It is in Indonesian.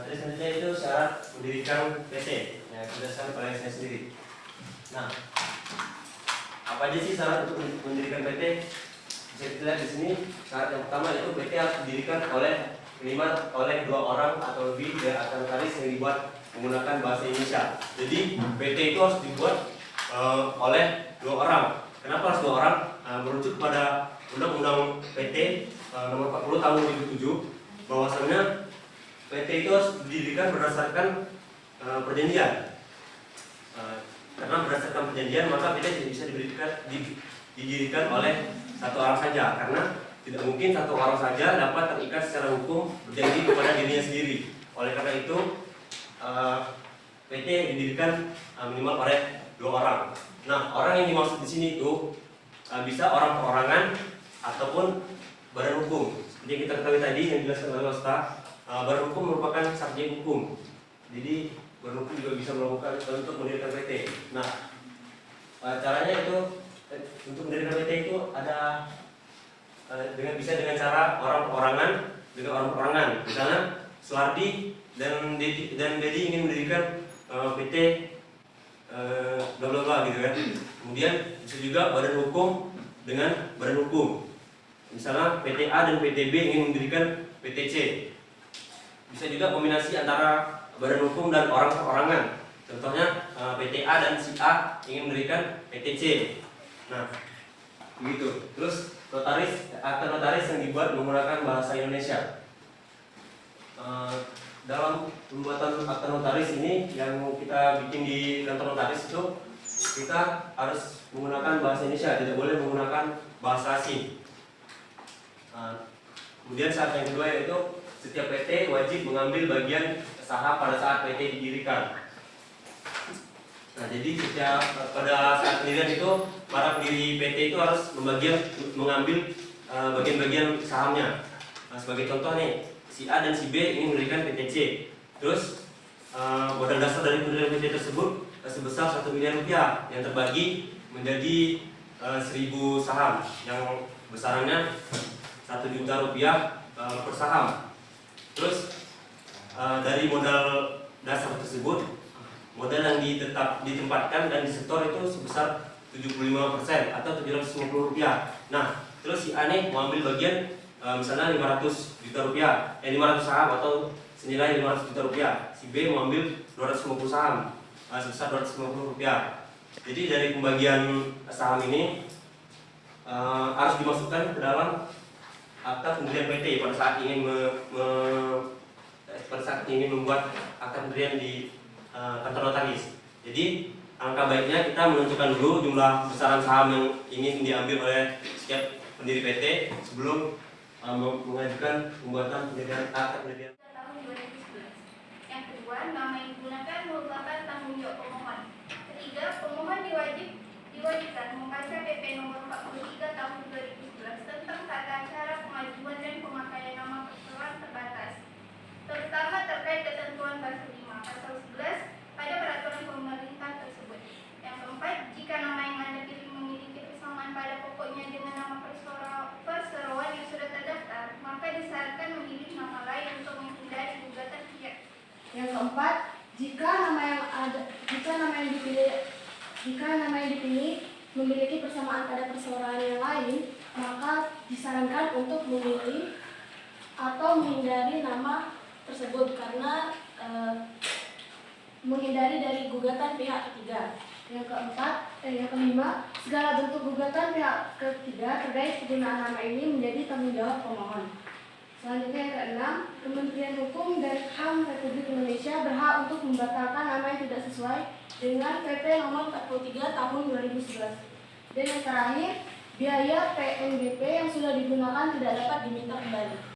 Terus selanjutnya itu syarat mendirikan PT yang berdasarkan oleh saya sendiri. Nah, apa aja sih syarat untuk mendirikan PT? Bisa kita lihat di sini. Syarat yang pertama itu PT harus didirikan minimal oleh 2 orang atau lebih dari akta notaris yang dibuat menggunakan bahasa Indonesia. Jadi PT itu harus dibuat oleh 2 orang. Kenapa harus 2 orang? Merujuk pada Undang-Undang PT nomor 40 tahun 2007 bahwasanya PT itu harus didirikan berdasarkan perjanjian. Karena berdasarkan perjanjian maka PT tidak bisa didirikan oleh 1 orang saja, karena tidak mungkin 1 orang saja dapat terikat secara hukum berjanji kepada dirinya sendiri. Oleh karena itu PT didirikan minimal oleh 2 orang. Nah, orang yang dimaksud di sini itu bisa orang perorangan ataupun badan hukum. Seperti yang kita ketahui tadi yang dijelaskan oleh Ustaz, badan hukum merupakan subjek hukum. Jadi badan hukum juga bisa melakukan untuk mendirikan PT. Nah, caranya itu untuk mendirikan PT itu ada dengan cara orang perorangan. Misalnya Suhardi dan Dedi ingin mendirikan PT bla bla bla gitu kan. Kemudian bisa juga badan hukum dengan badan hukum. Misalnya PT A dan PT B ingin mendirikan PT C. Bisa juga kombinasi antara badan hukum dan orang perorangan. Contohnya PT A dan si A ingin mendirikan PT C. Nah, begitu. Terus akta notaris yang dibuat menggunakan bahasa Indonesia. Dalam pembuatan akta notaris ini yang kita bikin di kantor notaris itu kita harus menggunakan bahasa Indonesia, tidak boleh menggunakan bahasa asing. Kemudian syarat yang kedua yaitu setiap PT wajib mengambil bagian saham pada saat PT didirikan. Nah, jadi pada saat pendirian itu para pendiri PT itu harus mengambil bagian-bagian sahamnya. Nah, sebagai contoh nih, si A dan si B ingin mendirikan PT C. Terus modal dasar dari pendirian PT tersebut sebesar 1 miliar rupiah yang terbagi menjadi 1000 saham yang besarannya 1 juta rupiah per saham. Terus dari modal dasar tersebut, modal yang ditempatkan dan disetor itu sebesar 75% atau 750 rupiah. Nah, terus si A nih mau ambil bagian misalnya 500 juta rupiah, 500 saham atau senilai 500 juta rupiah. Si B mau ambil 250 saham sebesar 250 rupiah. Jadi dari pembagian saham ini harus dimasukkan ke dalam akta pendirian PT pada saat ingin membuat akta pendirian di kantor notaris. Jadi angka baiknya kita menentukan dulu jumlah besaran saham yang ingin diambil oleh setiap pendiri PT sebelum mengajukan pembuatan pendirian akta pendirian. Tahun 2011. Yang kedua, nama yang digunakan merupakan tanggung jawab pemohon. Ketiga, pemohon diwajibkan membaca PP nomor 43 tahun 2011 tentang tata cara pengajuan dan pemakaian nama perseroan terbatas, terutama terkait ketentuan pasal 5, pasal 11 pada peraturan pemerintah tersebut. Yang keempat, jika nama yang Anda pilih memiliki persamaan pada pokoknya dengan nama perseroan yang sudah terdaftar, maka disarankan memilih nama lain untuk menghindari gugatan pihak. Yang keempat, jika nama yang dipilih memiliki persamaan pada perseroan yang lain, maka disarankan untuk memilih atau menghindari nama tersebut karena menghindari dari gugatan pihak ketiga. Yang kelima, segala bentuk gugatan pihak ketiga terkait penggunaan nama ini menjadi tanggung jawab pemohon. Selanjutnya yang keenam, Kementerian Hukum dan HAM Republik Indonesia berhak untuk membatalkan nama yang tidak sesuai dengan PP nomor 43 tahun 2011. Dan yang terakhir, biaya PNBP yang sudah digunakan tidak dapat diminta kembali.